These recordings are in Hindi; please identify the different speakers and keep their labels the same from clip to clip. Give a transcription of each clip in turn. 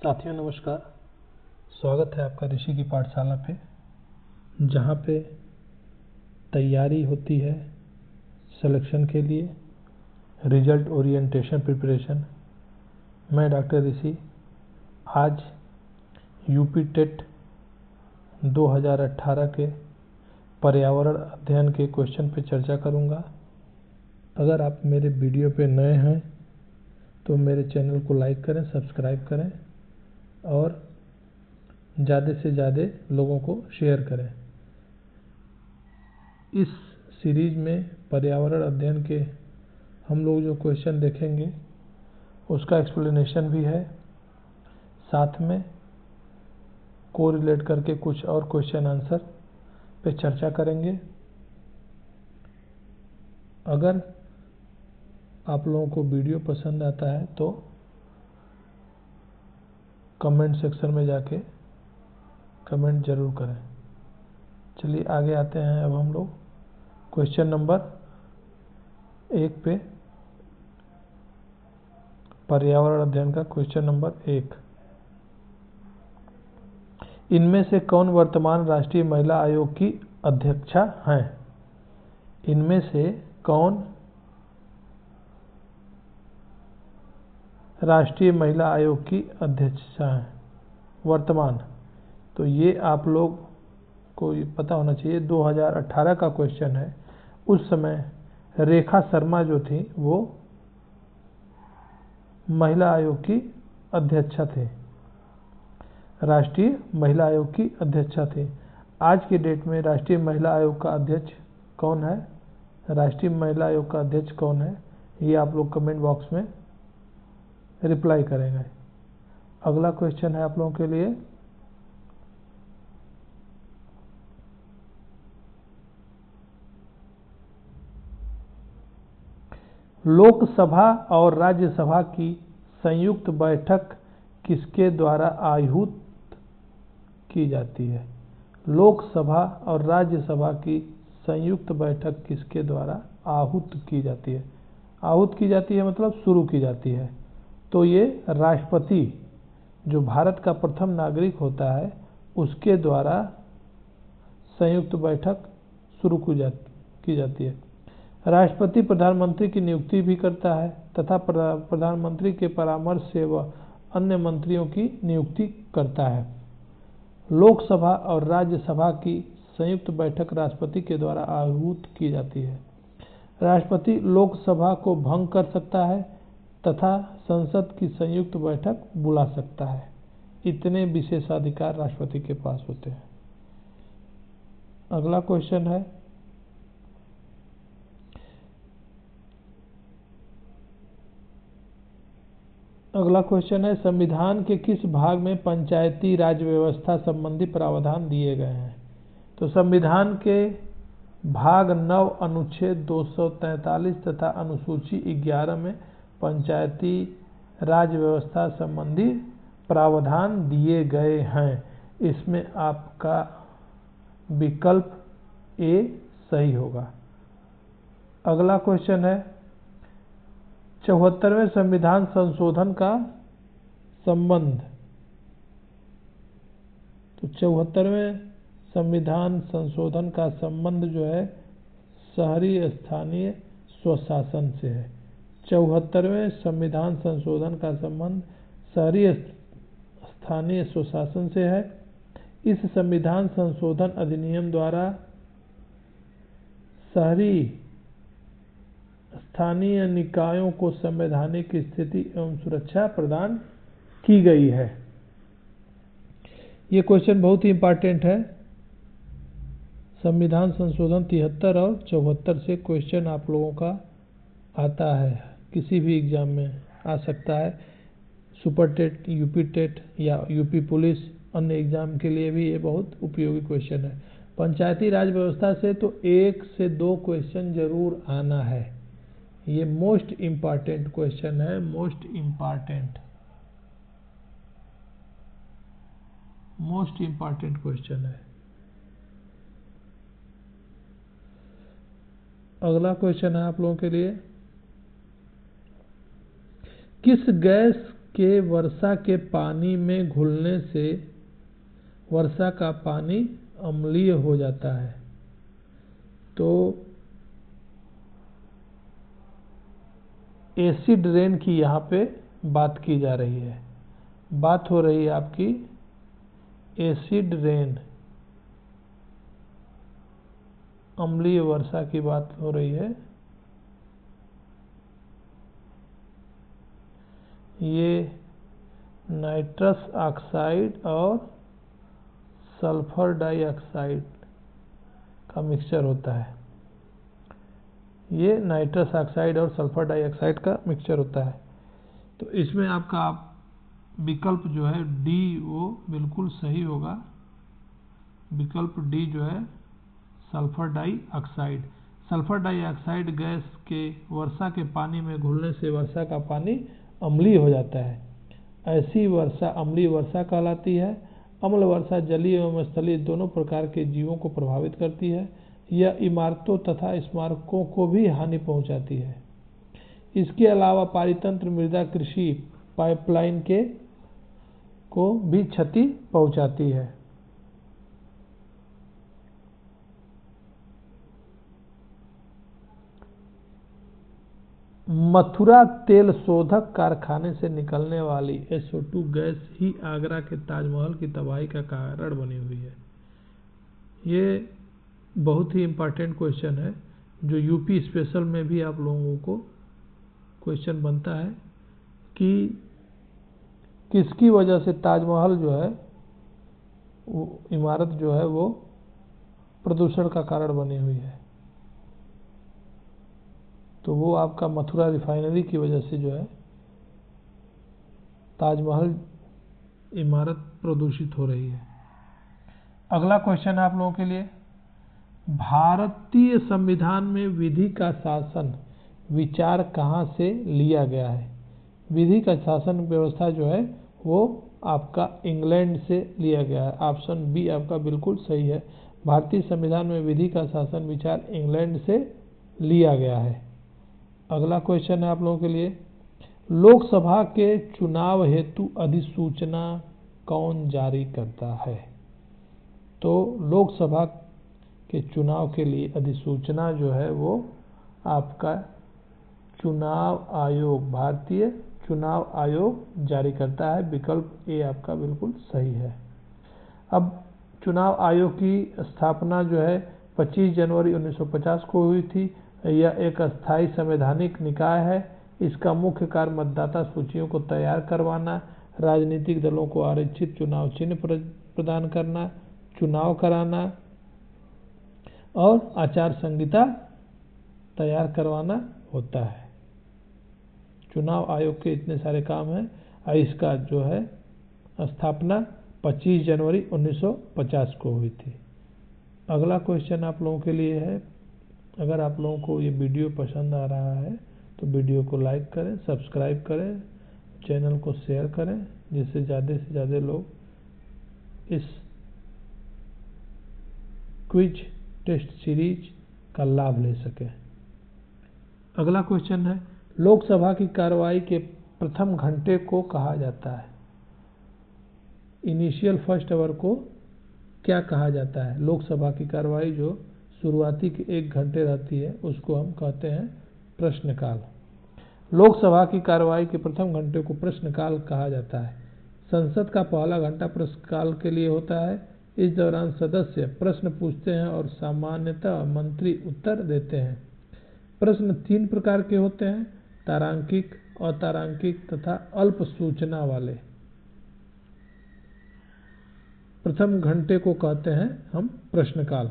Speaker 1: साथियों नमस्कार। स्वागत है आपका ऋषि की पाठशाला पे, जहाँ पे तैयारी होती है सिलेक्शन के लिए, रिजल्ट ओरिएंटेशन प्रिपरेशन। मैं डॉक्टर ऋषि आज यूपी टेट 2018 के पर्यावरण अध्ययन के क्वेश्चन पे चर्चा करूँगा। अगर आप मेरे वीडियो पे नए हैं तो मेरे चैनल को लाइक करें, सब्सक्राइब करें और ज़्यादा से ज़्यादा लोगों को शेयर करें। इस सीरीज में पर्यावरण अध्ययन के हम लोग जो क्वेश्चन देखेंगे उसका एक्सप्लेनेशन भी है, साथ में कोरिलेट करके कुछ और क्वेश्चन आंसर पे चर्चा करेंगे। अगर आप लोगों को वीडियो पसंद आता है तो कमेंट सेक्शन में जाके कमेंट जरूर करें। चलिए आगे आते हैं। अब हम लोग क्वेश्चन नंबर 1 पे, पर्यावरण अध्ययन का क्वेश्चन नंबर 1। इनमें से कौन वर्तमान राष्ट्रीय महिला आयोग की अध्यक्षा हैं? इनमें से कौन राष्ट्रीय महिला आयोग की अध्यक्षा हैं वर्तमान? तो ये आप लोग को पता होना चाहिए, 2018 का क्वेश्चन है। उस समय रेखा शर्मा जो थी वो महिला आयोग की अध्यक्षा थे, राष्ट्रीय महिला आयोग की अध्यक्षा थे। आज के डेट में राष्ट्रीय महिला आयोग का अध्यक्ष कौन है? राष्ट्रीय महिला आयोग का अध्यक्ष कौन है, ये आप लोग कमेंट बॉक्स में रिप्लाई करेंगे। अगला क्वेश्चन है आप लोगों के लिए, लोकसभा और राज्यसभा की संयुक्त बैठक किसके द्वारा आहूत की जाती है? लोकसभा और राज्यसभा की संयुक्त बैठक किसके द्वारा आहूत की जाती है? आहूत की जाती है मतलब शुरू की जाती है। तो ये राष्ट्रपति, जो भारत का प्रथम नागरिक होता है, उसके द्वारा संयुक्त बैठक शुरू की जाती है। राष्ट्रपति प्रधानमंत्री की नियुक्ति भी करता है तथा प्रधानमंत्री के परामर्श से वह अन्य मंत्रियों की नियुक्ति करता है। लोकसभा और राज्यसभा की संयुक्त बैठक राष्ट्रपति के द्वारा आहूत की जाती है। राष्ट्रपति लोकसभा को भंग कर सकता है तथा संसद की संयुक्त बैठक बुला सकता है। इतने विशेषाधिकार राष्ट्रपति के पास होते हैं। अगला क्वेश्चन है, संविधान के किस भाग में पंचायती राज व्यवस्था संबंधी प्रावधान दिए गए हैं? तो संविधान के भाग 9 अनुच्छेद 243 तथा अनुसूची 11 में पंचायती राज व्यवस्था संबंधी प्रावधान दिए गए हैं। इसमें आपका विकल्प ए सही होगा। अगला क्वेश्चन है, 74वें संविधान संशोधन का संबंध। तो 74वें संविधान संशोधन का संबंध जो है शहरी स्थानीय स्वशासन से है। 74वें संविधान संशोधन का संबंध शहरी स्थानीय स्वशासन से है। इस संविधान संशोधन अधिनियम द्वारा शहरी स्थानीय निकायों को संवैधानिक स्थिति एवं सुरक्षा प्रदान की गई है। ये क्वेश्चन बहुत ही इंपॉर्टेंट है। संविधान संशोधन 73 और 74 से क्वेश्चन आप लोगों का आता है, किसी भी एग्जाम में आ सकता है। सुपर टेट, यूपी टेट या यूपी पुलिस, अन्य एग्जाम के लिए भी ये बहुत उपयोगी क्वेश्चन है। पंचायती राज व्यवस्था से तो 1 से 2 क्वेश्चन जरूर आना है। ये मोस्ट इम्पॉर्टेंट क्वेश्चन है, मोस्ट इम्पॉर्टेंट क्वेश्चन है। अगला क्वेश्चन है आप लोगों के लिए, किस गैस के वर्षा के पानी में घुलने से वर्षा का पानी अम्लीय हो जाता है। तो एसिड रेन की यहाँ पे बात की जा रही है। बात हो रही है आपकी एसिड रेन, अम्लीय वर्षा की बात हो रही है। ये नाइट्रस ऑक्साइड और सल्फर डाइऑक्साइड का मिक्सचर होता है। ये नाइट्रस ऑक्साइड और सल्फर डाइऑक्साइड का मिक्सचर होता है। तो इसमें आपका विकल्प जो है डी वो बिल्कुल सही होगा। विकल्प डी जो है sulphur dioxide. Sulphur dioxide gas के वर्षा के पानी में घुलने से वर्षा का पानी अम्लीय हो जाता है। ऐसी वर्षा अम्लीय वर्षा कहलाती है। अम्ल वर्षा जलीय एवं स्थलीय दोनों प्रकार के जीवों को प्रभावित करती है। यह इमारतों तथा स्मारकों को भी हानि पहुंचाती है। इसके अलावा पारितंत्र, मृदा, कृषि पाइपलाइन को भी क्षति पहुंचाती है। मथुरा तेल शोधक कारखाने से निकलने वाली SO2 गैस ही आगरा के ताजमहल की तबाही का कारण बनी हुई है। ये बहुत ही इम्पोर्टेंट क्वेश्चन है, जो यूपी स्पेशल में भी आप लोगों को क्वेश्चन बनता है कि किसकी वजह से ताजमहल जो है इमारत जो है वो प्रदूषण का कारण बनी हुई है। तो वो आपका मथुरा रिफाइनरी की वजह से जो है ताजमहल इमारत प्रदूषित हो रही है। अगला क्वेश्चन है आप लोगों के लिए, भारतीय संविधान में विधि का शासन विचार कहाँ से लिया गया है? विधि का शासन व्यवस्था जो है वो आपका इंग्लैंड से लिया गया है। ऑप्शन बी आपका बिल्कुल सही है। भारतीय संविधान में विधि का शासन विचार इंग्लैंड से लिया गया है। अगला क्वेश्चन है आप लोगों के लिए, लोकसभा के चुनाव हेतु अधिसूचना कौन जारी करता है? तो लोकसभा के चुनाव के लिए अधिसूचना जो है वो आपका चुनाव आयोग, भारतीय चुनाव आयोग जारी करता है। विकल्प ए आपका बिल्कुल सही है। अब चुनाव आयोग की स्थापना जो है 25 जनवरी 1950 को हुई थी। यह एक अस्थायी संवैधानिक निकाय है। इसका मुख्य कार्य मतदाता सूचियों को तैयार करवाना, राजनीतिक दलों को आरक्षित चुनाव चिन्ह प्रदान करना, चुनाव कराना और आचार संहिता तैयार करवाना होता है। चुनाव आयोग के इतने सारे काम हैं और इसका जो है स्थापना 25 जनवरी 1950 को हुई थी। अगला क्वेश्चन आप लोगों के लिए है, अगर आप लोगों को ये वीडियो पसंद आ रहा है तो वीडियो को लाइक करें, सब्सक्राइब करें, चैनल को शेयर करें, जिससे ज़्यादा से ज़्यादा लोग इस क्विज टेस्ट सीरीज का लाभ ले सकें। अगला क्वेश्चन है, लोकसभा की कार्रवाई के प्रथम घंटे को कहा जाता है? इनिशियल फर्स्ट आवर को क्या कहा जाता है? लोकसभा की कार्रवाई जो शुरुआती के 1 घंटे रहती है उसको हम कहते हैं प्रश्नकाल। लोकसभा की कार्रवाई के प्रथम घंटे को प्रश्नकाल कहा जाता है। संसद का पहला घंटा प्रश्नकाल के लिए होता है। इस दौरान सदस्य प्रश्न पूछते हैं और सामान्यतः मंत्री उत्तर देते हैं। प्रश्न 3 प्रकार के होते हैं, तारांकिक, अतारांकिक तथा अल्प सूचना वाले। प्रथम घंटे को कहते हैं हम प्रश्नकाल।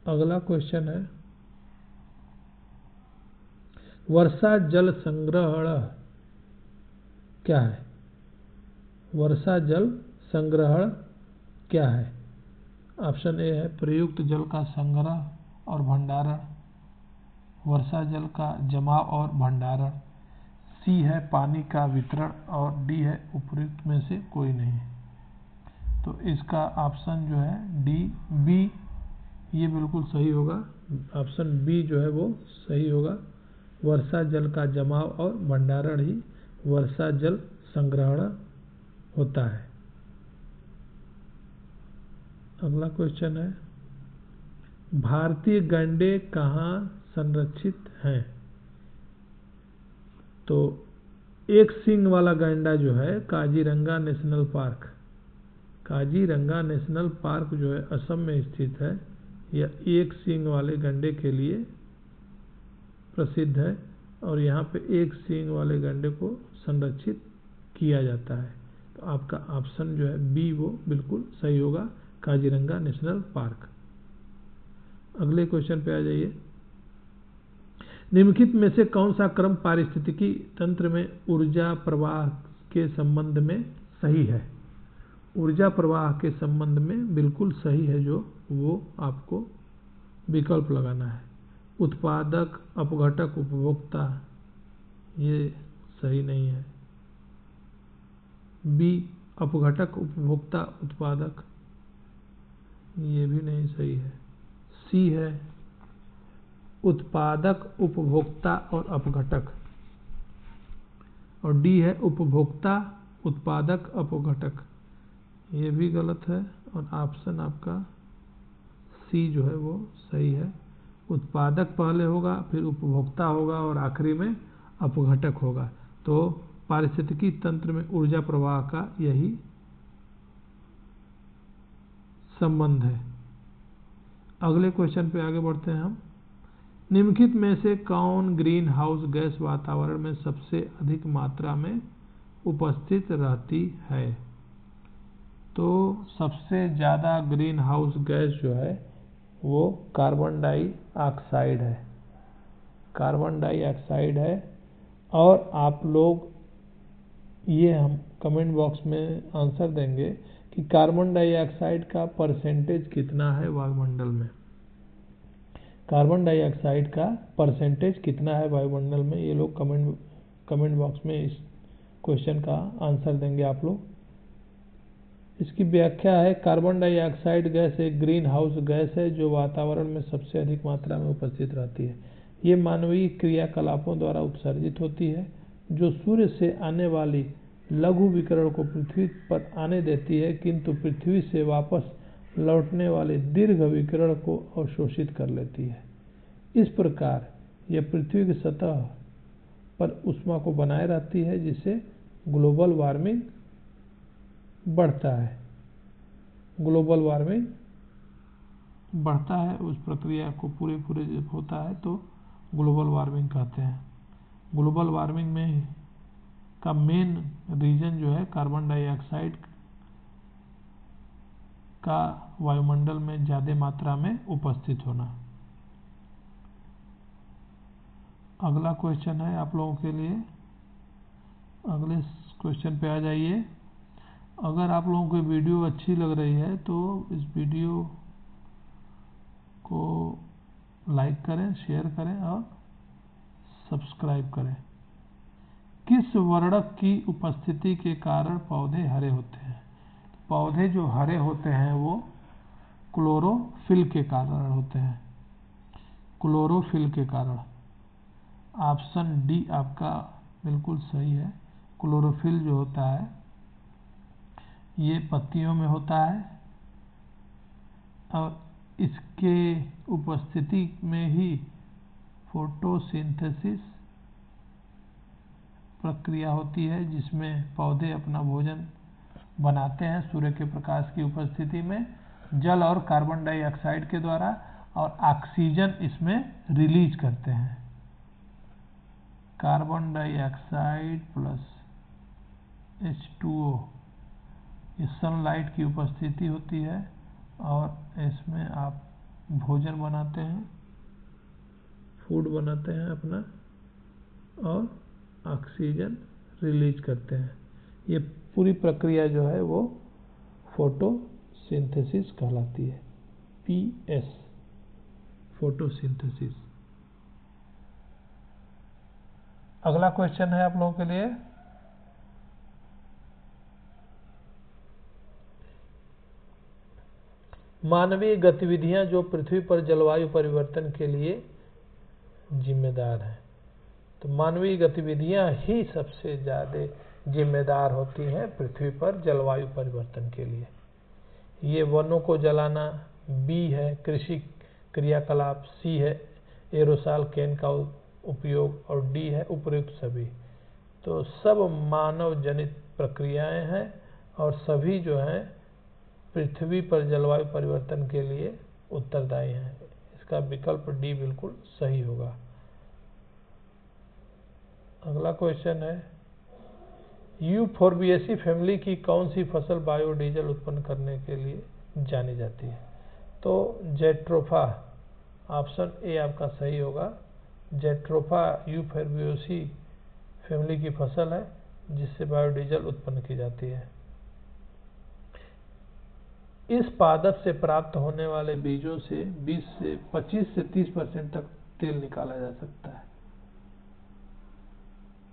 Speaker 1: अगला क्वेश्चन है, वर्षा जल संग्रहण क्या है? वर्षा जल संग्रहण क्या है? ऑप्शन ए है प्रयुक्त जल का संग्रह और भंडारण, वर्षा जल का जमाव और भंडारण, सी है पानी का वितरण और डी है उपयुक्त में से कोई नहीं। तो इसका ऑप्शन जो है डी बी ये बिल्कुल सही होगा। ऑप्शन बी जो है वो सही होगा। वर्षा जल का जमाव और भंडारण ही वर्षा जल संग्रहण होता है। अगला क्वेश्चन है, भारतीय गैंडे कहाँ संरक्षित हैं? तो एक सींग वाला गैंडा जो है Kaziranga national park, Kaziranga national park जो है असम में स्थित है। यह एक सींग वाले गैंडे के लिए प्रसिद्ध है और यहाँ पे एक सींग वाले गैंडे को संरक्षित किया जाता है। तो आपका ऑप्शन जो है बी वो बिल्कुल सही होगा, काजीरंगा नेशनल पार्क। अगले क्वेश्चन पे आ जाइए, निम्नलिखित में से कौन सा क्रम पारिस्थितिकी तंत्र में ऊर्जा प्रवाह के संबंध में सही है? ऊर्जा प्रवाह के संबंध में बिल्कुल सही है जो वो आपको विकल्प लगाना है। उत्पादक, अपघटक, उपभोक्ता, ये सही नहीं है। बी अपघटक, उपभोक्ता, उत्पादक, ये भी नहीं सही है। सी है उत्पादक, उपभोक्ता और अपघटक, और डी है उपभोक्ता, उत्पादक, अपघटक, ये भी गलत है। और ऑप्शन आपका सी जो है वो सही है। उत्पादक पहले होगा, फिर उपभोक्ता होगा और आखिरी में अपघटक होगा। तो पारिस्थितिकी तंत्र में ऊर्जा प्रवाह का यही संबंध है। अगले क्वेश्चन पे आगे बढ़ते हैं हम, निम्नलिखित में से कौन ग्रीन हाउस गैस वातावरण में सबसे अधिक मात्रा में उपस्थित रहती है? तो सबसे ज़्यादा ग्रीन हाउस गैस जो है वो कार्बन डाइऑक्साइड है, कार्बन डाइऑक्साइड है। और आप लोग ये हम कमेंट बॉक्स में आंसर देंगे कि कार्बन डाइऑक्साइड का परसेंटेज कितना है वायुमंडल में, कार्बन डाइऑक्साइड का परसेंटेज कितना है वायुमंडल में। ये लोग कमेंट बॉक्स में इस क्वेश्चन का आंसर देंगे आप लोग। इसकी व्याख्या है, कार्बन डाइऑक्साइड गैस एक ग्रीन हाउस गैस है जो वातावरण में सबसे अधिक मात्रा में उपस्थित रहती है। ये मानवीय क्रियाकलापों द्वारा उत्सर्जित होती है जो सूर्य से आने वाली लघु विकिरण को पृथ्वी पर आने देती है, किंतु पृथ्वी से वापस लौटने वाले दीर्घ विकिरण को अवशोषित कर लेती है। इस प्रकार यह पृथ्वी की सतह पर ऊष्मा को बनाए रहती है, जिससे ग्लोबल वार्मिंग बढ़ता है। ग्लोबल वार्मिंग बढ़ता है, उस प्रक्रिया को पूरे जब होता है तो ग्लोबल वार्मिंग कहते हैं। ग्लोबल वार्मिंग में का मेन रीजन जो है कार्बन डाइऑक्साइड का वायुमंडल में ज़्यादा मात्रा में उपस्थित होना। अगला क्वेश्चन है आप लोगों के लिए, अगले क्वेश्चन पे आ जाइए। अगर आप लोगों को वीडियो अच्छी लग रही है तो इस वीडियो को लाइक करें, शेयर करें और सब्सक्राइब करें। किस वर्णक की उपस्थिति के कारण पौधे हरे होते हैं? पौधे जो हरे होते हैं वो क्लोरोफिल के कारण होते हैं, क्लोरोफिल के कारण। ऑप्शन डी आपका बिल्कुल सही है। क्लोरोफिल जो होता है ये पत्तियों में होता है और इसके उपस्थिति में ही फोटोसिंथेसिस प्रक्रिया होती है, जिसमें पौधे अपना भोजन बनाते हैं सूर्य के प्रकाश की उपस्थिति में जल और कार्बन डाइऑक्साइड के द्वारा, और ऑक्सीजन इसमें रिलीज करते हैं। कार्बन डाइऑक्साइड प्लस H2O, इस सनलाइट की उपस्थिति होती है और इसमें आप भोजन बनाते हैं, फूड बनाते हैं अपना, और ऑक्सीजन रिलीज करते हैं। ये पूरी प्रक्रिया जो है वो फोटोसिंथेसिस कहलाती है, PS, फोटोसिंथेसिस। अगला क्वेश्चन है आप लोगों के लिए, मानवीय गतिविधियां जो पृथ्वी पर जलवायु परिवर्तन के लिए जिम्मेदार हैं। तो मानवीय गतिविधियां ही सबसे ज़्यादा जिम्मेदार होती हैं पृथ्वी पर जलवायु परिवर्तन के लिए। ये वनों को जलाना, बी है कृषि क्रियाकलाप, सी है एरोसॉल कैन का उपयोग और डी है उपयुक्त सभी। तो सब मानव जनित प्रक्रियाएं हैं और सभी जो हैं पृथ्वी पर जलवायु परिवर्तन के लिए उत्तरदायी हैं। इसका विकल्प डी बिल्कुल सही होगा। अगला क्वेश्चन है यूफोर्बिएसी फैमिली की कौन सी फसल बायोडीजल उत्पन्न करने के लिए जानी जाती है? तो जेट्रोफा, ऑप्शन ए आपका सही होगा। जेट्रोफा यूफोर्बिएसी फैमिली की फसल है जिससे बायोडीजल उत्पन्न की जाती है। इस पादप से प्राप्त होने वाले बीजों से 25 से 30% तक तेल निकाला जा सकता है।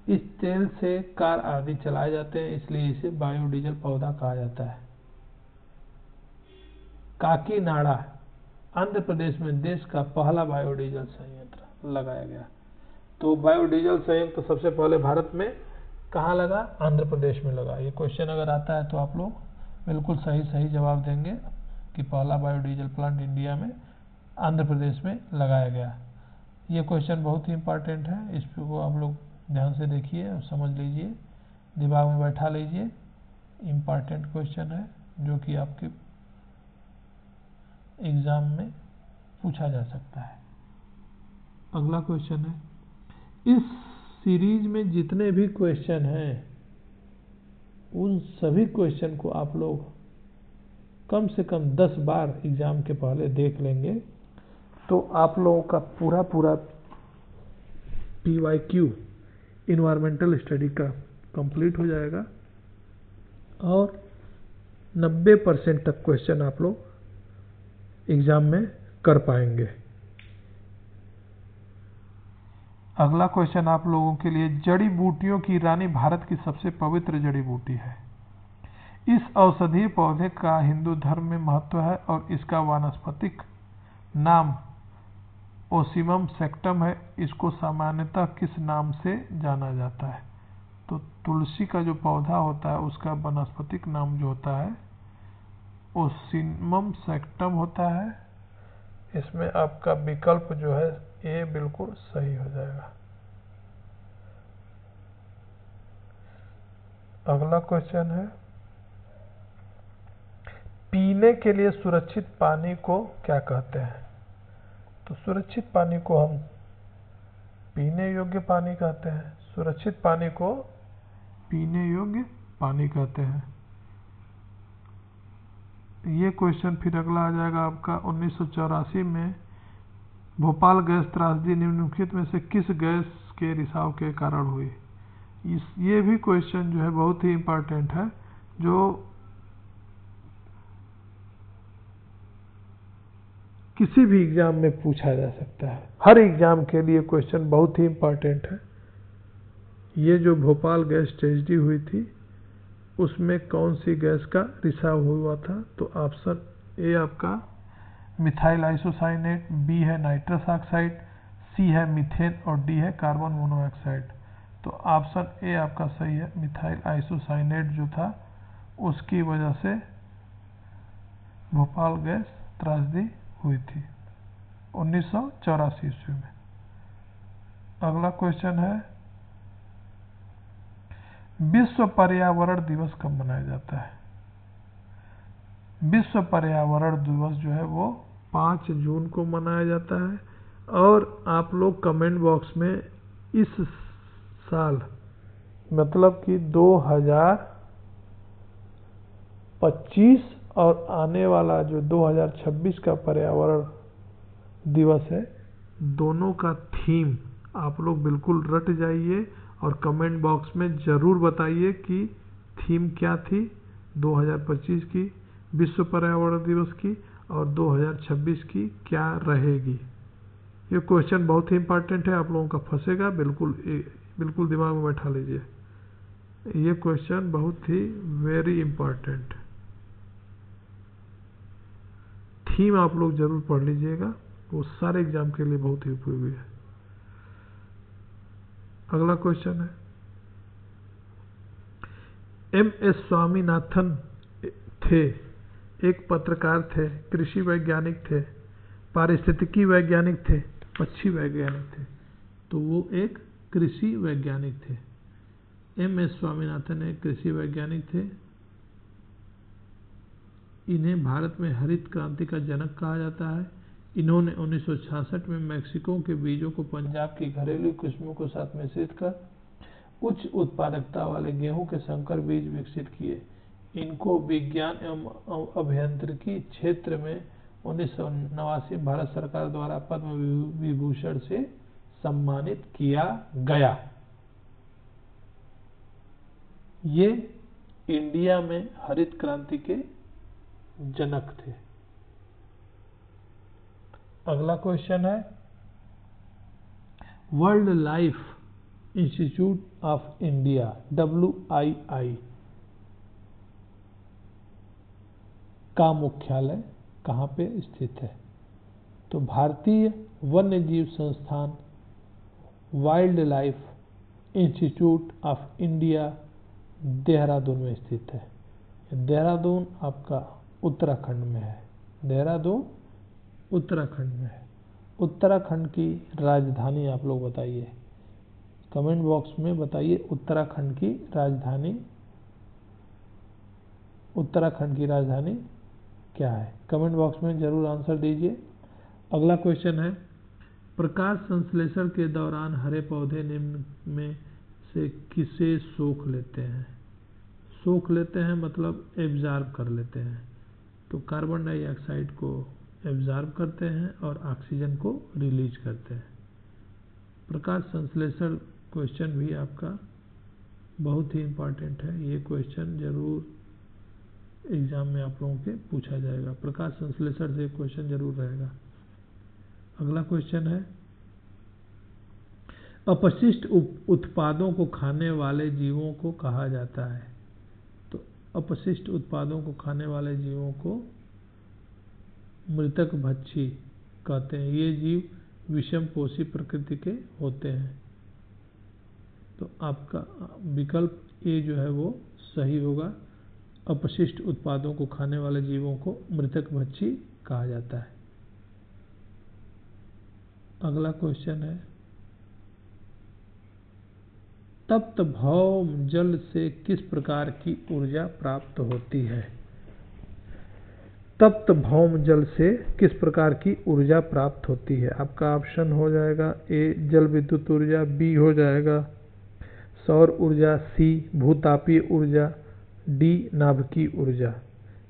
Speaker 1: इस तेल से कार आदि चलाए जाते हैं, इसलिए इसे बायोडीजल पौधा कहा जाता है। काकीनाडा आंध्र प्रदेश में देश का पहला बायोडीजल संयंत्र लगाया गया। तो बायोडीजल संयंत्र सबसे पहले भारत में कहाँ लगा? आंध्र प्रदेश में लगा। ये क्वेश्चन अगर आता है तो आप लोग बिल्कुल सही जवाब देंगे कि पहला बायोडीजल प्लांट इंडिया में आंध्र प्रदेश में लगाया गया। ये क्वेश्चन बहुत ही इंपॉर्टेंट है, इसको आप लोग ध्यान से देखिए और समझ लीजिए, दिमाग में बैठा लीजिए। इम्पॉर्टेंट क्वेश्चन है जो कि आपके एग्जाम में पूछा जा सकता है। अगला क्वेश्चन है इस सीरीज में जितने भी क्वेश्चन हैं उन सभी क्वेश्चन को आप लोग कम से कम 10 बार एग्जाम के पहले देख लेंगे तो आप लोगों का पूरा PYQ इन्वायरमेंटल स्टडी का कंप्लीट हो जाएगा और 90% तक क्वेश्चन आप लोग एग्जाम में कर पाएंगे। अगला क्वेश्चन आप लोगों के लिए, जड़ी बूटियों की रानी भारत की सबसे पवित्र जड़ी बूटी है। इस औषधीय पौधे का हिंदू धर्म में महत्व है और इसका वानस्पतिक नाम ओसिमम सेक्टम है। इसको सामान्यतः किस नाम से जाना जाता है? तो तुलसी का जो पौधा होता है उसका वानस्पतिक नाम जो होता है ओसिमम सेक्टम होता है। इसमें आपका विकल्प जो है ए बिल्कुल सही हो जाएगा। अगला क्वेश्चन है पीने के लिए सुरक्षित पानी को क्या कहते हैं? तो सुरक्षित पानी को हम पीने योग्य पानी कहते हैं। सुरक्षित पानी को पीने योग्य पानी कहते हैं। ये क्वेश्चन फिर अगला आ जाएगा आपका 1984 में भोपाल गैस त्रासदी निम्नलिखित में से किस गैस के रिसाव के कारण हुई? ये भी क्वेश्चन जो है बहुत ही इम्पोर्टेंट है, जो किसी भी एग्जाम में पूछा जा सकता है। हर एग्जाम के लिए क्वेश्चन बहुत ही इम्पोर्टेंट है। ये जो भोपाल गैस ट्रेजेडी हुई थी उसमें कौन सी गैस का रिसाव हुआ था? तो ऑप्शन ए आपका मिथाइल आइसोसाइनेट, बी है नाइट्रस ऑक्साइड, सी है मीथेन और डी है कार्बन मोनोऑक्साइड। तो ऑप्शन ए आपका सही है। मिथाइल आइसोसाइनेट जो था उसकी वजह से भोपाल गैस त्रासदी हुई थी 1984 ईस्वी में। अगला क्वेश्चन है विश्व पर्यावरण दिवस कब मनाया जाता है? विश्व पर्यावरण दिवस जो है वो 5 जून को मनाया जाता है। और आप लोग कमेंट बॉक्स में इस साल मतलब कि 2025 और आने वाला जो 2026 का पर्यावरण दिवस है, दोनों का थीम आप लोग बिल्कुल रट जाइए और कमेंट बॉक्स में ज़रूर बताइए कि थीम क्या थी 2025 की विश्व पर्यावरण दिवस की और 2026 की क्या रहेगी। ये क्वेश्चन बहुत ही इंपॉर्टेंट है, आप लोगों का फंसेगा, बिल्कुल दिमाग में बैठा लीजिए। ये क्वेश्चन बहुत ही वेरी इंपॉर्टेंट, थीम आप लोग जरूर पढ़ लीजिएगा, वो सारे एग्जाम के लिए बहुत ही उपयोगी है। अगला क्वेश्चन है, एम.एस. स्वामीनाथन थे, एक पत्रकार थे, कृषि वैज्ञानिक थे, पारिस्थितिकी वैज्ञानिक थे, पक्षी वैज्ञानिक थे। तो वो एक कृषि वैज्ञानिक थे। एम.एस. स्वामीनाथन एक कृषि वैज्ञानिक थे। इन्हें भारत में हरित क्रांति का जनक कहा जाता है। इन्होंने 1966 में मैक्सिको के बीजों को पंजाब की घरेलू किस्मों के साथ मिश्रित कर उच्च उत्पादकता वाले गेहूं के संकर बीज विकसित किए। इनको विज्ञान एवं अभियांत्रिकी क्षेत्र में 1989 भारत सरकार द्वारा पद्म विभूषण से सम्मानित किया गया। ये इंडिया में हरित क्रांति के जनक थे। अगला क्वेश्चन है, world life institute of India WII का मुख्यालय कहाँ पे स्थित है? तो भारतीय वन्य जीव संस्थान wild life institute of India Dehradun में स्थित है। देहरादून आपका उत्तराखंड में है। देहरादून उत्तराखंड में है। उत्तराखंड की राजधानी आप लोग बताइए, कमेंट बॉक्स में बताइए उत्तराखंड की राजधानी, उत्तराखंड की राजधानी क्या है? कमेंट बॉक्स में जरूर आंसर दीजिए। अगला क्वेश्चन है, प्रकाश संश्लेषण के दौरान हरे पौधे निम्न में से किसे सोख लेते हैं? सोख लेते हैं मतलब एब्जॉर्ब कर लेते हैं। तो कार्बन डाइऑक्साइड को एब्जॉर्ब करते हैं और ऑक्सीजन को रिलीज करते हैं। प्रकाश संश्लेषण क्वेश्चन भी आपका बहुत ही इम्पोर्टेंट है। ये क्वेश्चन जरूर एग्जाम में आप लोगों के पूछा जाएगा। प्रकाश संश्लेषण से क्वेश्चन जरूर रहेगा। अगला क्वेश्चन है, अपशिष्ट उत्पादों को खाने वाले जीवों को कहा जाता है। तो अपशिष्ट उत्पादों को खाने वाले जीवों को मृतक भक्षी कहते हैं। ये जीव विषमपोषी प्रकृति के होते हैं। तो आपका विकल्प ए जो है वो सही होगा। अपशिष्ट उत्पादों को खाने वाले जीवों को मृतक भक्षी कहा जाता है। अगला क्वेश्चन है, तप्त भौम जल से किस प्रकार की ऊर्जा प्राप्त होती है? तप्त भौम जल से किस प्रकार की ऊर्जा प्राप्त होती है? आपका ऑप्शन हो जाएगा ए जल विद्युत ऊर्जा, बी हो जाएगा सौर ऊर्जा, सी भूतापीय ऊर्जा, डी नाभिकीय ऊर्जा।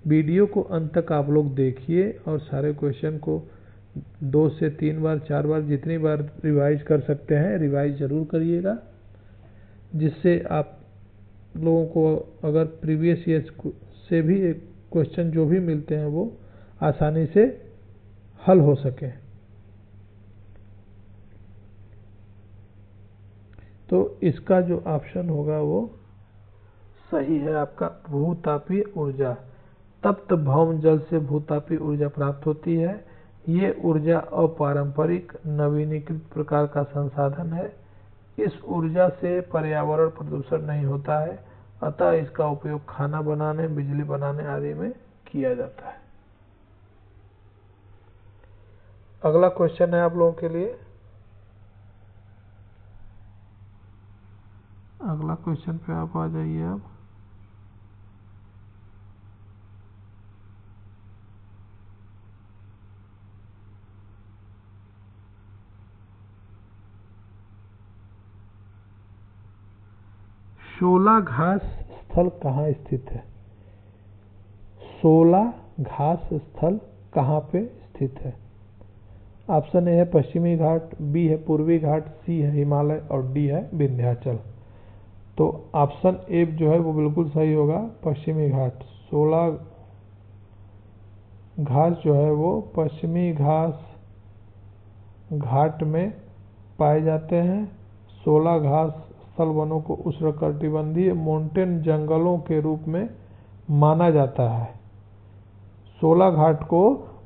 Speaker 1: वीडियो को अंत तक आप लोग देखिए और सारे क्वेश्चन को 2 से 3 बार 4 बार जितनी बार रिवाइज कर सकते हैं रिवाइज जरूर करिएगा, जिससे आप लोगों को अगर प्रीवियस ईयर से भी एक क्वेश्चन जो भी मिलते हैं वो आसानी से हल हो सके। तो इसका जो ऑप्शन होगा वो सही है आपका भूतापीय ऊर्जा। तप्त भौम जल से भूतापीय ऊर्जा प्राप्त होती है। ये ऊर्जा अपारंपरिक नवीनीकृत प्रकार का संसाधन है। इस ऊर्जा से पर्यावरण प्रदूषण नहीं होता है, अतः इसका उपयोग खाना बनाने, बिजली बनाने आदि में किया जाता है। अगला क्वेश्चन है आप लोगों के लिए, अगला क्वेश्चन पे आप आ जाइए। आप शोला घास स्थल कहाँ स्थित है? शोला घास स्थल कहाँ पे स्थित है? ऑप्शन ए है पश्चिमी घाट, बी है पूर्वी घाट, सी है हिमालय और डी है विंध्याचल। तो ऑप्शन ए जो है वो बिल्कुल सही होगा, पश्चिमी घाट। शोला घास जो है वो पश्चिमी घाट में पाए जाते हैं। शोला घास स्थल वनों को उष्णकटिबंधीय मोंटेन जंगलों के रूप में माना जाता है। शोला घाट को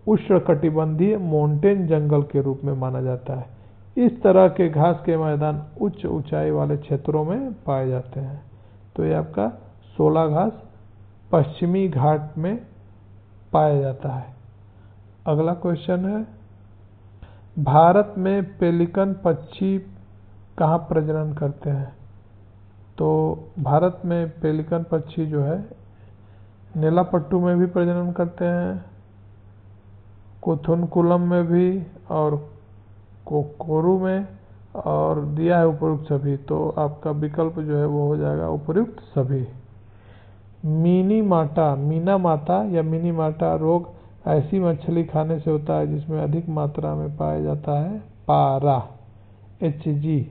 Speaker 1: उष्णकटिबंधीय मोंटेन जंगल के रूप में माना जाता है। इस तरह के घास के मैदान उच्च ऊंचाई वाले क्षेत्रों में पाए जाते हैं। तो ये आपका 16 घास पश्चिमी घाट में पाया जाता है। अगला क्वेश्चन है, भारत में पेलिकन पक्षी कहाँ प्रजनन करते हैं? तो भारत में पेलिकन पक्षी जो है नेलापट्टू में भी प्रजनन करते हैं, कुथुनकुलम में भी और कोकोरू में, और दिया है उपयुक्त सभी। तो आपका विकल्प जो है वो हो जाएगा उपयुक्त सभी। मीनामाता या मिनीमाटा रोग ऐसी मछली खाने से होता है जिसमें अधिक मात्रा में पाया जाता है पारा, HG।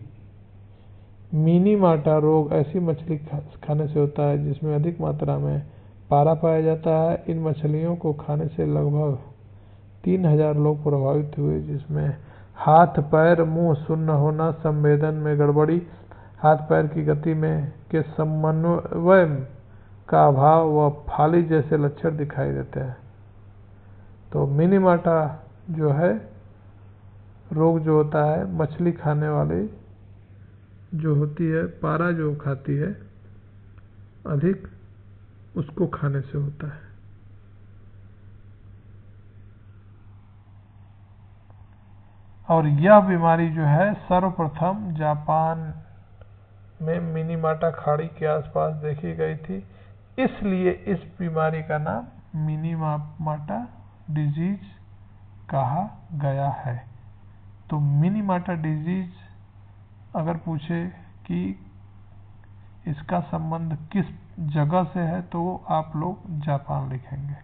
Speaker 1: मिनीमाटा रोग ऐसी मछली खाने से होता है जिसमें अधिक मात्रा में पारा पाया जाता है। इन मछलियों को खाने से लगभग 3000 लोग प्रभावित हुए, जिसमें हाथ पैर मुंह सुन्न होना, संवेदन में गड़बड़ी, हाथ पैर की गति में के समन्वय का अभाव व फाली जैसे लक्षण दिखाई देते हैं। तो मिनीमाटा जो है रोग जो होता है मछली खाने वाली जो होती है, पारा जो खाती है अधिक, उसको खाने से होता है। और यह बीमारी जो है सर्वप्रथम जापान में मिनीमाटा खाड़ी के आसपास देखी गई थी, इसलिए इस बीमारी का नाम मिनीमाटा डिजीज कहा गया है। तो मिनीमाटा डिजीज अगर पूछे कि इसका संबंध किस जगह से है तो आप लोग जापान लिखेंगे।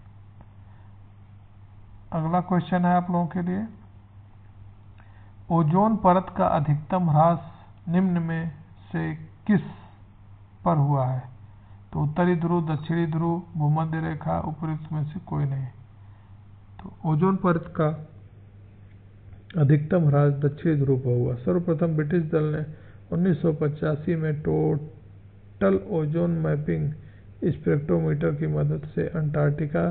Speaker 1: अगला क्वेश्चन है आप लोगों के लिए, ओजोन परत का अधिकतम ह्रास निम्न में से किस पर हुआ है? तो उत्तरी ध्रुव, दक्षिणी ध्रुव, भूमध्य रेखा, उपयुक्त में से कोई नहीं। तो ओजोन परत का अधिकतम ह्रास दक्षिणी ध्रुव पर हुआ। सर्वप्रथम ब्रिटिश दल ने 1985 में टोटल ओजोन मैपिंग स्पेक्ट्रोमीटर की मदद से अंटार्कटिका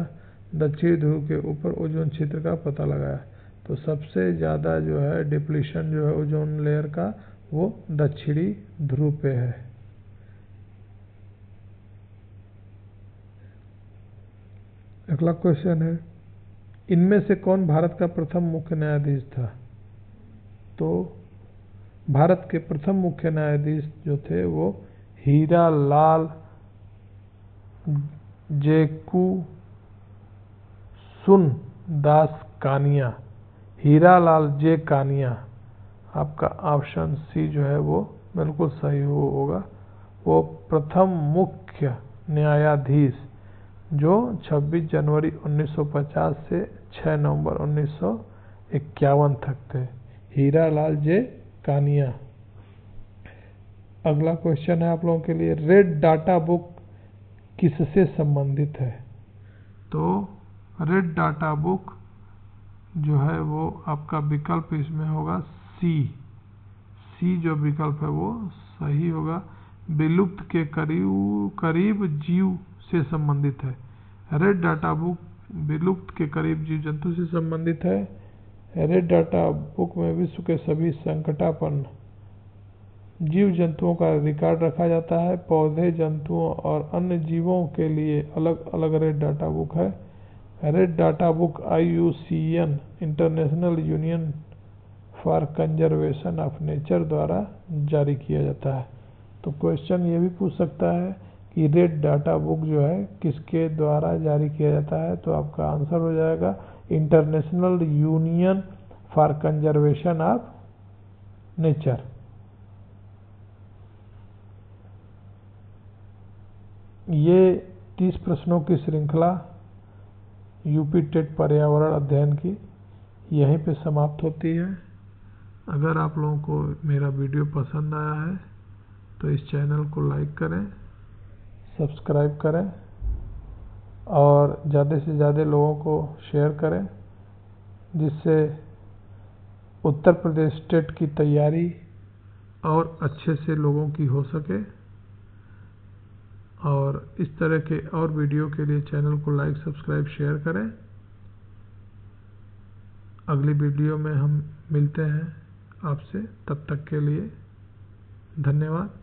Speaker 1: दक्षिणी ध्रुव के ऊपर ओजोन क्षेत्र का पता लगाया। तो सबसे ज़्यादा जो है डिप्लीशन जो है ओजोन लेयर का वो दक्षिणी ध्रुव पे है। अगला क्वेश्चन है, इनमें से कौन भारत का प्रथम मुख्य न्यायाधीश था? तो भारत के प्रथम मुख्य न्यायाधीश जो थे वो हीरालाल जेकुसुंदास कानिया, हीरालाल जे कानिया। आपका ऑप्शन सी जो है वो बिल्कुल सही होगा। वो प्रथम मुख्य न्यायाधीश जो 26 जनवरी 1950 से 6 नवंबर 1951 तक थे, हीरालाल जे कानिया। अगला क्वेश्चन है आप लोगों के लिए, रेड डाटा बुक किससे संबंधित है? तो रेड डाटा बुक जो है वो आपका विकल्प इसमें होगा सी जो विकल्प है वो सही होगा। विलुप्त के करीब जीव से संबंधित है। रेड डाटा बुक विलुप्त के करीब जीव जंतु से संबंधित है। रेड डाटा बुक में विश्व के सभी संकटापन्न जीव जंतुओं का रिकॉर्ड रखा जाता है। पौधे, जंतुओं और अन्य जीवों के लिए अलग अलग रेड डाटा बुक है। Red data book IUCN international union for conservation of nature द्वारा जारी किया जाता है। तो क्वेश्चन ये भी पूछ सकता है कि रेड डाटा बुक जो है किसके द्वारा जारी किया जाता है? तो आपका आंसर हो जाएगा international union for conservation of nature. ये 30 प्रश्नों की श्रृंखला यूपी टेट पर्यावरण अध्ययन की यहीं पे समाप्त होती है। अगर आप लोगों को मेरा वीडियो पसंद आया है तो इस चैनल को लाइक करें, सब्सक्राइब करें और ज़्यादा से ज़्यादा लोगों को शेयर करें, जिससे उत्तर प्रदेश स्टेट की तैयारी और अच्छे से लोगों की हो सके। और इस तरह के और वीडियो के लिए चैनल को लाइक, सब्सक्राइब, शेयर करें। अगली वीडियो में हम मिलते हैं। आपसे। तब तक के लिए धन्यवाद।